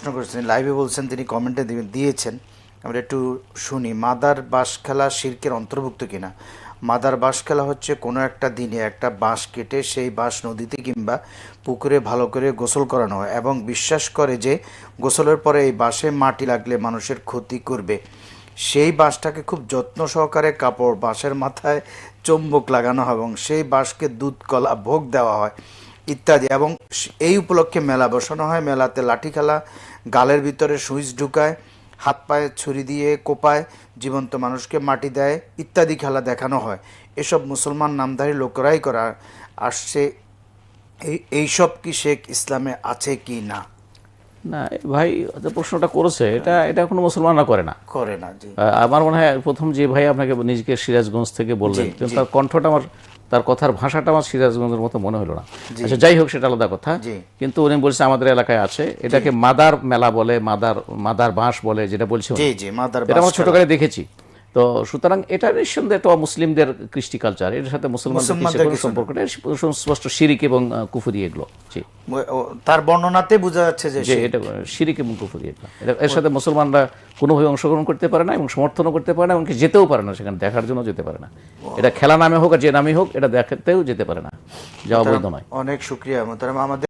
প্রশ্ন করেছেন, লাইভে বলছেন, তিনি কমেন্টে দিয়েছেন, আমরা একটু শুনি। মাদার বাঁশ খেলা শিরকের অন্তর্ভুক্ত কিনা? মাদার বাঁশ খেলা হচ্ছে কোনো একটা দিনে একটা বাঁশ কেটে সেই বাঁশ নদীতে কিংবা পুকুরে ভালো করে গোসল করানো হয় এবং বিশ্বাস করে যে গোসলের পরে এই বাঁশে মাটি লাগলে মানুষের ক্ষতি করবে। সেই বাঁশটাকে খুব যত্ন সহকারে কাপড় বাঁশের মাথায় চুম্বক লাগানো হয় এবং সেই বাঁশকে দুধ কলা ভোগ দেওয়া হয় ইত্যাদি। এবং এই উপলক্ষে মেলা বসানো হয়। মেলাতে লাঠি খেলা, গালের ভিতরে সুইচ ঢুকায়, হাত পায়ে ছুরি দিয়ে কোপায়, জীবন্ত মানুষকে মাটি দেয় ইত্যাদি খেলা দেখানো হয়। এসব মুসলমান নামধারী লোকেরাই করা আসছে। এইসব কি শেখ ইসলামে আছে কি না? না ভাই, যে প্রশ্নটা করেছে এটা কোনো মুসলমানরা করে না। করে না, জি। আমার মনে হয় প্রথম যে ভাই আপনাকে নিজেকে সিরাজগঞ্জ থেকে বললেন, কিন্তু তার কণ্ঠটা আমার, তার কথার ভাষাটা আমার সিরাজগঞ্জের মতো মনে হলো না। আচ্ছা, যাই হোক, সেটা আলাদা কথা। কিন্তু উনি বলছে আমাদের এলাকায় আছে, এটাকে মাদার মেলা বলে, মাদার বাঁশ বলে, যেটা বলছে এটা আমরা ছোটকালে দেখেছি। তো সুতরাং এটা নিঃসন্দেহে তো মুসলিমদের কৃষ্টি কালচার, এর সাথে মুসলমানদের কোনো সম্পর্ক নেই, স্পষ্ট শিরিক এবং কুফরি এগুলো। জি, তার বর্ণনাতে বোঝা যাচ্ছে যে এটা শিরিক এবং কুফরি এগুলো, এর সাথে মুসলমানরা কোনোভাবে অংশগ্রহণ করতে পারে না এবং সমর্থনও করতে পারে না, এমনকি যেতেও পারে না, সেখানে দেখার জন্য যেতে পারে না। এটা খেলা নামে হোক আর যে নামে হোক, এটা দেখাতেও যেতে পারে না, যাওয়া বৈধ নয়। অনেক শুকরিয়া মোহতারাম। আমাদের